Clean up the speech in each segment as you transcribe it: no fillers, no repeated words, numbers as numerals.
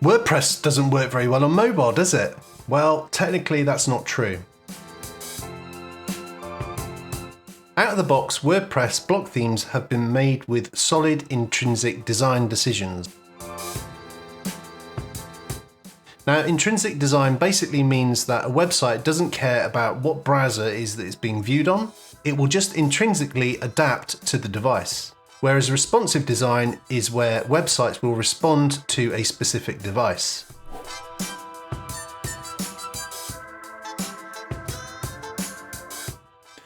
WordPress doesn't work very well on mobile, does it? Well, technically that's not true. Out of the box, WordPress block themes have been made with solid intrinsic design decisions. Now, intrinsic design basically means that a website doesn't care about what browser it is that it's being viewed on. It will just intrinsically adapt to the device. Whereas responsive design is where websites will respond to a specific device.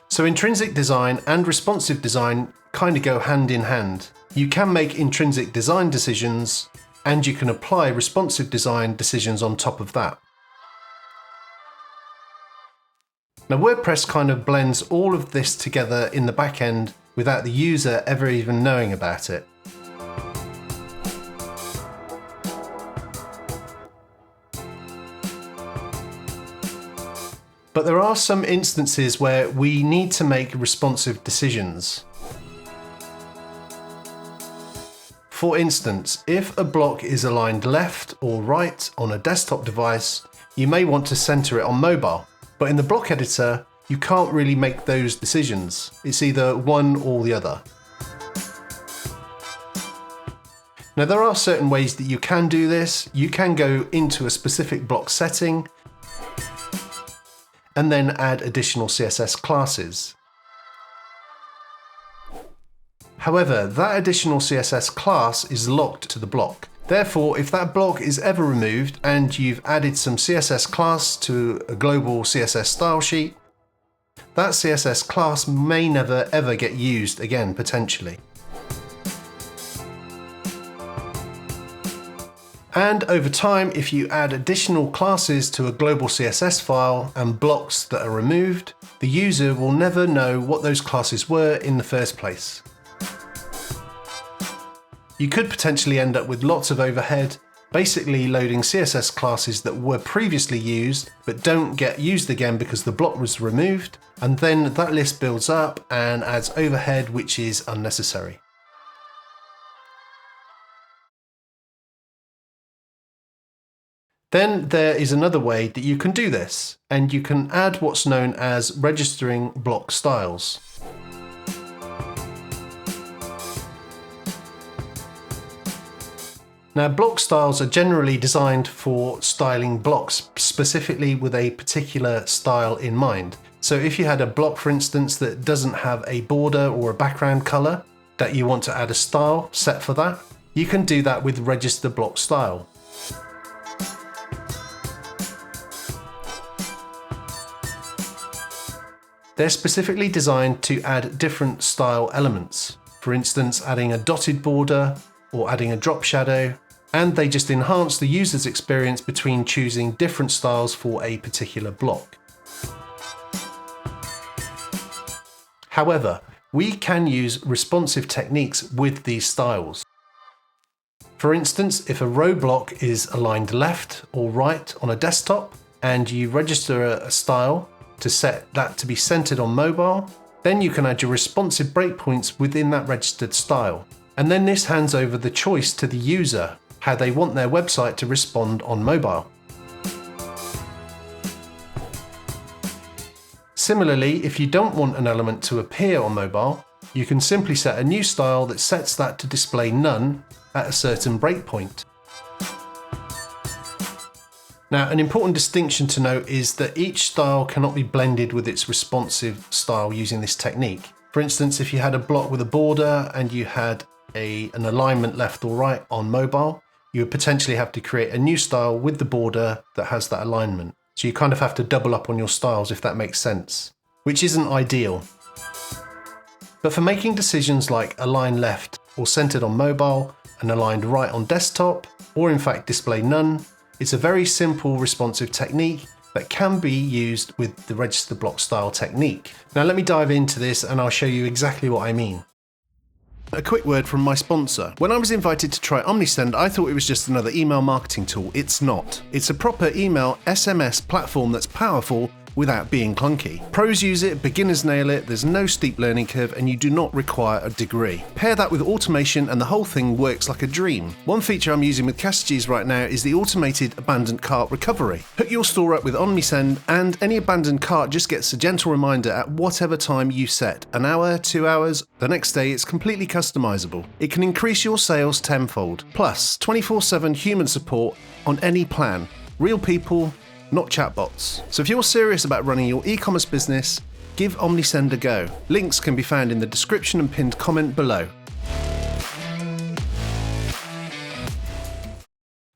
So intrinsic design and responsive design kind of go hand in hand. You can make intrinsic design decisions and you can apply responsive design decisions on top of that. Now WordPress kind of blends all of this together in the back end without the user ever even knowing about it. But there are some instances where we need to make responsive decisions. For instance, if a block is aligned left or right on a desktop device, you may want to center it on mobile. But in the block editor, you can't really make those decisions. It's either one or the other. Now there are certain ways that you can do this. You can go into a specific block setting and then add additional CSS classes. However, that additional CSS class is locked to the block. Therefore, if that block is ever removed and you've added some CSS class to a global CSS style sheet, that CSS class may never ever get used again, potentially. And over time, if you add additional classes to a global CSS file and blocks that are removed, the user will never know what those classes were in the first place. You could potentially end up with lots of overhead, basically loading CSS classes that were previously used but don't get used again because the block was removed, and then that list builds up and adds overhead which is unnecessary. Then there is another way that you can do this, and you can add what's known as registering block styles. Now, block styles are generally designed for styling blocks, specifically with a particular style in mind. So if you had a block, for instance, that doesn't have a border or a background color, that you want to add a style set for that, you can do that with register block style. They're specifically designed to add different style elements. For instance, adding a dotted border or adding a drop shadow, and they just enhance the user's experience between choosing different styles for a particular block. However, we can use responsive techniques with these styles. For instance, if a row block is aligned left or right on a desktop and you register a style to set that to be centered on mobile, then you can add your responsive breakpoints within that registered style. And then this hands over the choice to the user, how they want their website to respond on mobile. Similarly, if you don't want an element to appear on mobile, you can simply set a new style that sets that to display none at a certain breakpoint. Now, an important distinction to note is that each style cannot be blended with its responsive style using this technique. For instance, if you had a block with a border and you had an alignment left or right on mobile, you would potentially have to create a new style with the border that has that alignment. So you kind of have to double up on your styles, if that makes sense, which isn't ideal. But for making decisions like align left or centered on mobile and aligned right on desktop, or in fact display none, it's a very simple responsive technique that can be used with the register block style technique. Now let me dive into this and I'll show you exactly what I mean. A quick word from my sponsor. When I was invited to try OmniSend, I thought it was just another email marketing tool. It's not. It's a proper email SMS platform that's powerful without being clunky. Pros use it, beginners nail it, there's no steep learning curve, and you do not require a degree. Pair that with automation and the whole thing works like a dream. One feature I'm using with Castages right now is the automated abandoned cart recovery. Hook your store up with OmniSend and any abandoned cart just gets a gentle reminder at whatever time you set. An hour, 2 hours, the next day it's completely customizable. It can increase your sales tenfold. Plus, 24/7 human support on any plan. Real people, not chatbots. So if you're serious about running your e-commerce business, give OmniSend a go. Links can be found in the description and pinned comment below.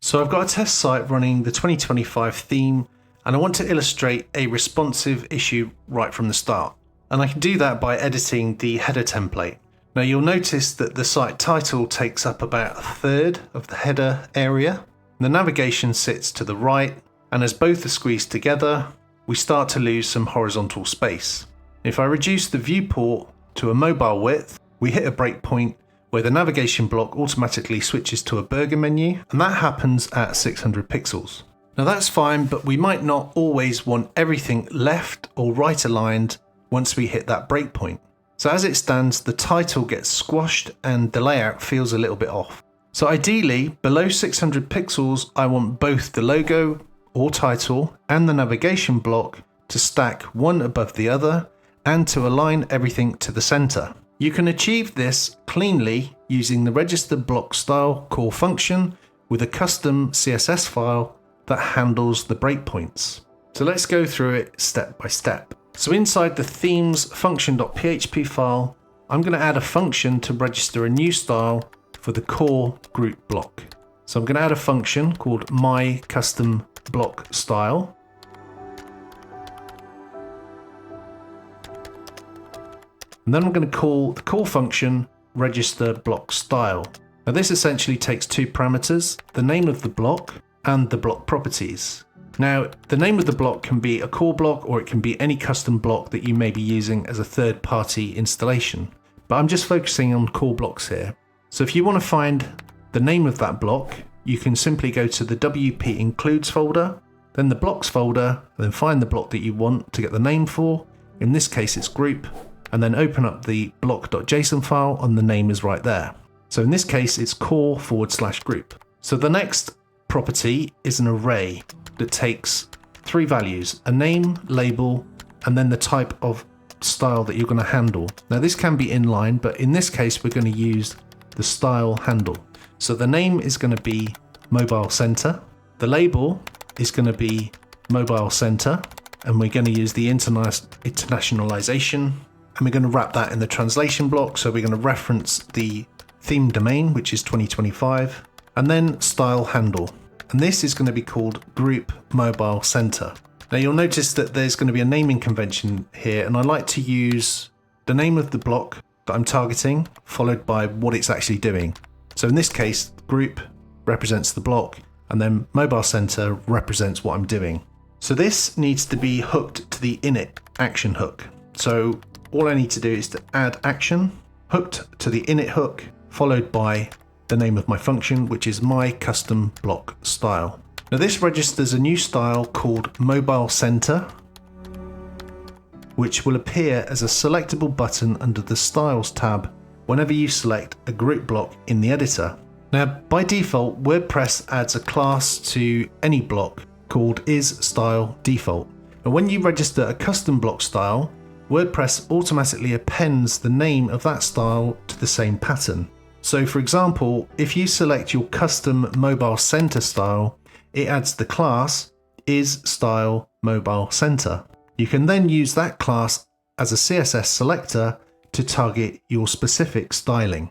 So I've got a test site running the 2025 theme, and I want to illustrate a responsive issue right from the start. And I can do that by editing the header template. Now you'll notice that the site title takes up about a third of the header area. The navigation sits to the right, and as both are squeezed together, we start to lose some horizontal space. If I reduce the viewport to a mobile width, we hit a breakpoint where the navigation block automatically switches to a burger menu, and that happens at 600 pixels. Now that's fine, but we might not always want everything left or right aligned once we hit that breakpoint. So as it stands, the title gets squashed and the layout feels a little bit off. So ideally, below 600 pixels, I want both the logo or title and the navigation block to stack one above the other and to align everything to the center. You can achieve this cleanly using the register block style core function with a custom CSS file that handles the breakpoints. So let's go through it step by step. So inside the themes function.php file, I'm going to add a function to register a new style for the core group block. So I'm going to add a function called my custom block style. And then I'm going to call the core function register block style. Now this essentially takes two parameters, the name of the block and the block properties. Now the name of the block can be a core block or it can be any custom block that you may be using as a third-party installation. But I'm just focusing on core blocks here. So if you want to find the name of that block, you can simply go to the WP includes folder, then the blocks folder, and then find the block that you want to get the name for. In this case, it's group, and then open up the block.json file and the name is right there. So in this case, it's core/group. So the next property is an array that takes three values, a name, label, and then the type of style that you're going to handle. Now this can be inline, but in this case, we're going to use the style handle. So the name is going to be mobile center. The label is going to be mobile center, and we're going to use the internationalization, and we're going to wrap that in the translation block. So we're going to reference the theme domain, which is 2025, and then style handle. And this is going to be called group mobile center. Now you'll notice that there's going to be a naming convention here, and I like to use the name of the block that I'm targeting, followed by what it's actually doing. So in this case, group represents the block, and then mobile center represents what I'm doing. So this needs to be hooked to the init action hook. So all I need to do is to add action, hooked to the init hook, followed by the name of my function, which is my custom block style. Now this registers a new style called mobile center, which will appear as a selectable button under the Styles tab whenever you select a group block in the editor. Now, by default, WordPress adds a class to any block called isStyleDefault. And when you register a custom block style, WordPress automatically appends the name of that style to the same pattern. So for example, if you select your custom mobile center style, it adds the class isStyleMobileCenter. You can then use that class as a CSS selector to target your specific styling.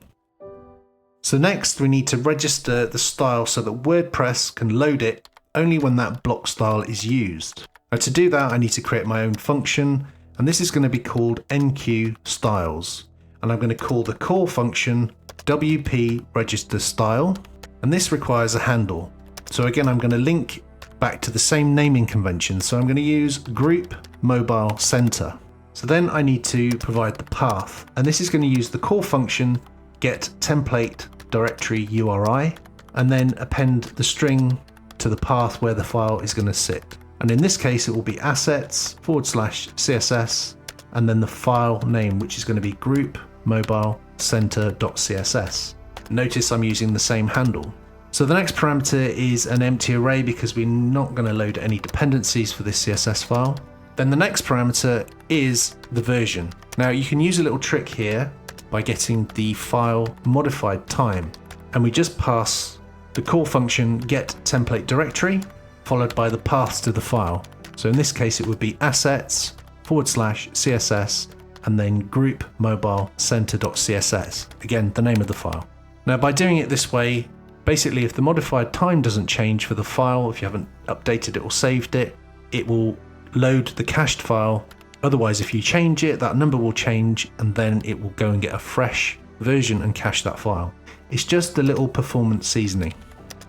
So next we need to register the style so that WordPress can load it only when that block style is used. Now to do that I need to create my own function, and this is going to be called enqueueStyles. And I'm going to call the core function WP register style, and this requires a handle. So again I'm going to link back to the same naming convention, so I'm going to use group mobile center. So then I need to provide the path, and this is going to use the core function get template directory URI, and then append the string to the path where the file is going to sit. And in this case, it will be assets/CSS, and then the file name, which is going to be group mobile center.css. Notice I'm using the same handle. So the next parameter is an empty array because we're not going to load any dependencies for this CSS file. Then the next parameter is the version. Now you can use a little trick here by getting the file modified time, and we just pass the call function get template directory followed by the paths to the file. So in this case it would be assets/CSS and then group mobile center.css, again the name of the file. Now by doing it this way, basically if the modified time doesn't change for the file, if you haven't updated it or saved it, it will load the cached file. Otherwise, if you change it, that number will change and then it will go and get a fresh version and cache that file. It's just a little performance seasoning.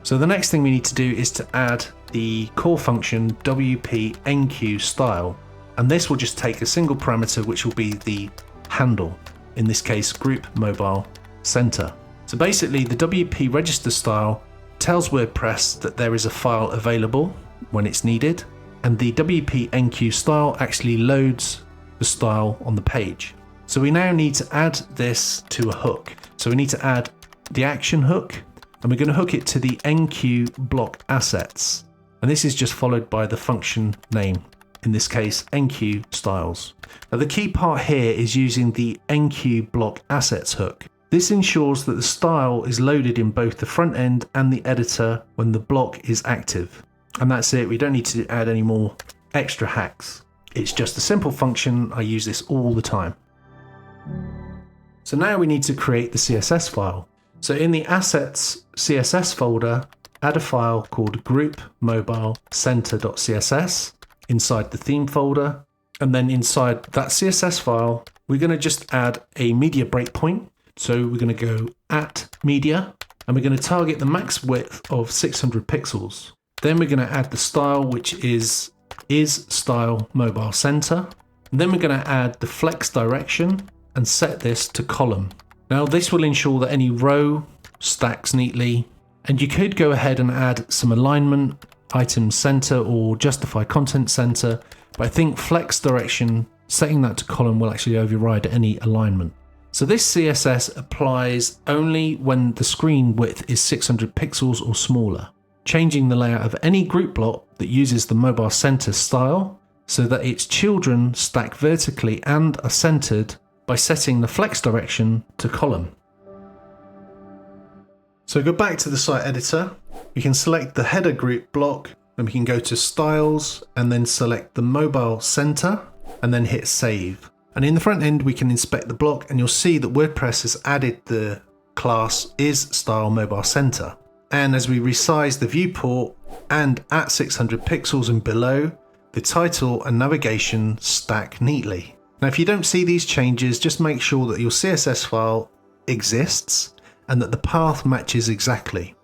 So the next thing we need to do is to add the call function wp-enqueue-style, and this will just take a single parameter which will be the handle, in this case group mobile center. So basically the WP register style tells WordPress that there is a file available when it's needed, and the wp-enqueue-style actually loads the style on the page. So we now need to add this to a hook. So we need to add the action hook, and we're going to hook it to the enqueue block assets. And this is just followed by the function name, in this case enqueue styles. Now the key part here is using the enqueue block assets hook. This ensures that the style is loaded in both the front end and the editor when the block is active. And that's it, we don't need to add any more extra hacks. It's just a simple function, I use this all the time. So now we need to create the CSS file. So in the assets CSS folder, add a file called group mobile center.css inside the theme folder. And then inside that CSS file, we're going to just add a media breakpoint. So we're going to go at media, and we're going to target the max width of 600 pixels. Then we're going to add the style, which is style mobile center. And then we're going to add the flex direction and set this to column. Now this will ensure that any row stacks neatly, and you could go ahead and add some alignment, item center or justify content center, but I think flex direction, setting that to column will actually override any alignment. So this CSS applies only when the screen width is 600 pixels or smaller, changing the layout of any group block that uses the mobile center style so that its children stack vertically and are centered by setting the flex direction to column. So go back to the site editor, we can select the header group block, and we can go to styles and then select the mobile center and then hit save. And in the front end we can inspect the block, and you'll see that WordPress has added the class isStyleMobileCenter. And as we resize the viewport and at 600 pixels and below, the title and navigation stack neatly. Now if you don't see these changes, just make sure that your CSS file exists and that the path matches exactly.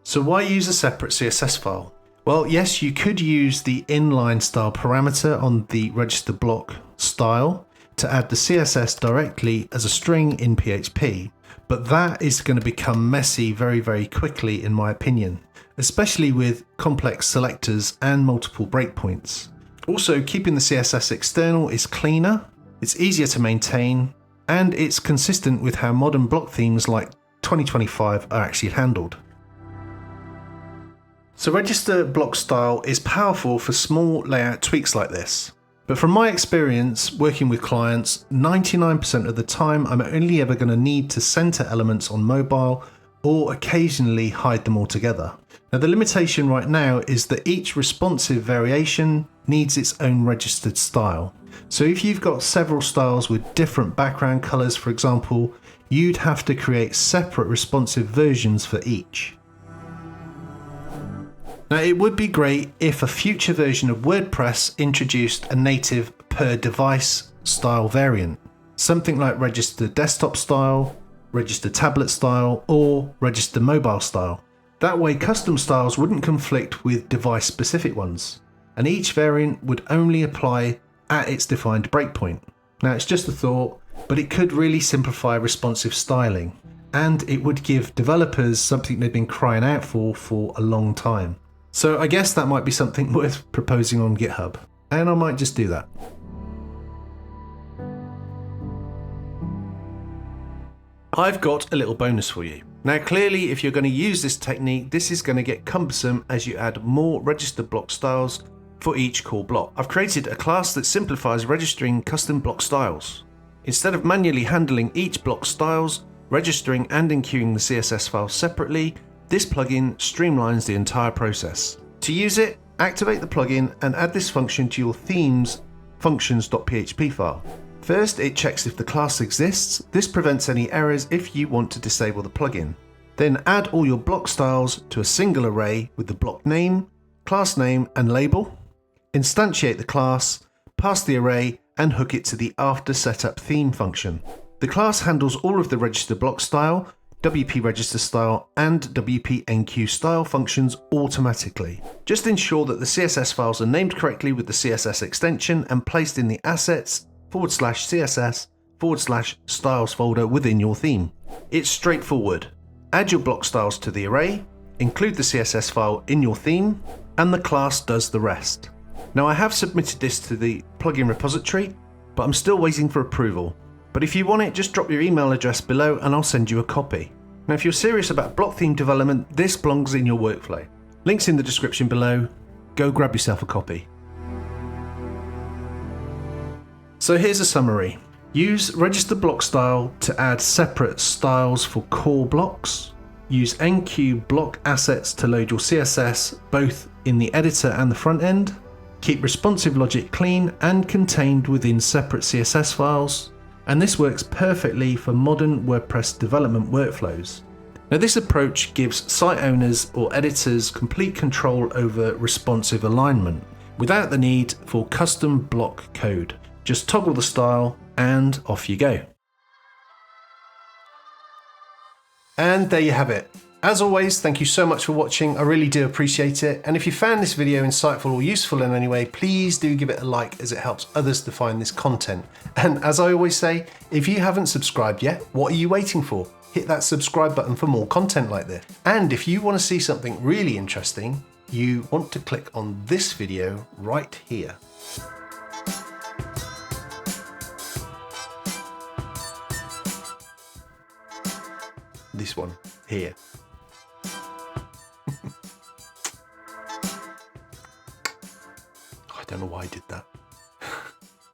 So why use a separate CSS file? Well, yes, you could use the inline style parameter on the register block style to add the CSS directly as a string in PHP, but that is going to become messy very, very quickly in my opinion, especially with complex selectors and multiple breakpoints. Also, keeping the CSS external is cleaner, it's easier to maintain, and it's consistent with how modern block themes like 2025 are actually handled. So register block style is powerful for small layout tweaks like this. But from my experience working with clients, 99% of the time I'm only ever going to need to center elements on mobile or occasionally hide them altogether. Now the limitation right now is that each responsive variation needs its own registered style. So if you've got several styles with different background colors, for example, you'd have to create separate responsive versions for each. Now it would be great if a future version of WordPress introduced a native per device style variant, something like register desktop style, register tablet style, or register mobile style. That way custom styles wouldn't conflict with device specific ones, and each variant would only apply at its defined breakpoint. Now it's just a thought, but it could really simplify responsive styling, and it would give developers something they've been crying out for a long time. So I guess that might be something worth proposing on GitHub, and I might just do that. I've got a little bonus for you. Now clearly, if you're going to use this technique, this is going to get cumbersome as you add more register block styles for each core block. I've created a class that simplifies registering custom block styles. Instead of manually handling each block styles, registering and enqueuing the CSS file separately, this plugin streamlines the entire process. To use it, activate the plugin and add this function to your theme's functions.php file. First, it checks if the class exists. This prevents any errors if you want to disable the plugin. Then add all your block styles to a single array with the block name, class name, and label. Instantiate the class, pass the array, and hook it to the after setup theme function. The class handles all of the register block style, WP register style, and WP enqueue style functions automatically. Just ensure that the CSS files are named correctly with the CSS extension and placed in the assets /CSS/styles folder within your theme. It's straightforward. Add your block styles to the array, include the CSS file in your theme, and the class does the rest. Now I have submitted this to the plugin repository, but I'm still waiting for approval. But if you want it, just drop your email address below and I'll send you a copy. Now if you're serious about block theme development, this belongs in your workflow. Links in the description below. Go grab yourself a copy. So here's a summary. Use register block style to add separate styles for core blocks. Use enqueue block assets to load your CSS both in the editor and the front end. Keep responsive logic clean and contained within separate CSS files. And this works perfectly for modern WordPress development workflows. Now this approach gives site owners or editors complete control over responsive alignment without the need for custom block code. Just toggle the style and off you go. And there you have it. As always, thank you so much for watching. I really do appreciate it. And if you found this video insightful or useful in any way, please do give it a like as it helps others to find this content. And as I always say, if you haven't subscribed yet, what are you waiting for? Hit that subscribe button for more content like this. And if you want to see something really interesting, you want to click on this video right here. This one here. I don't know why I did that.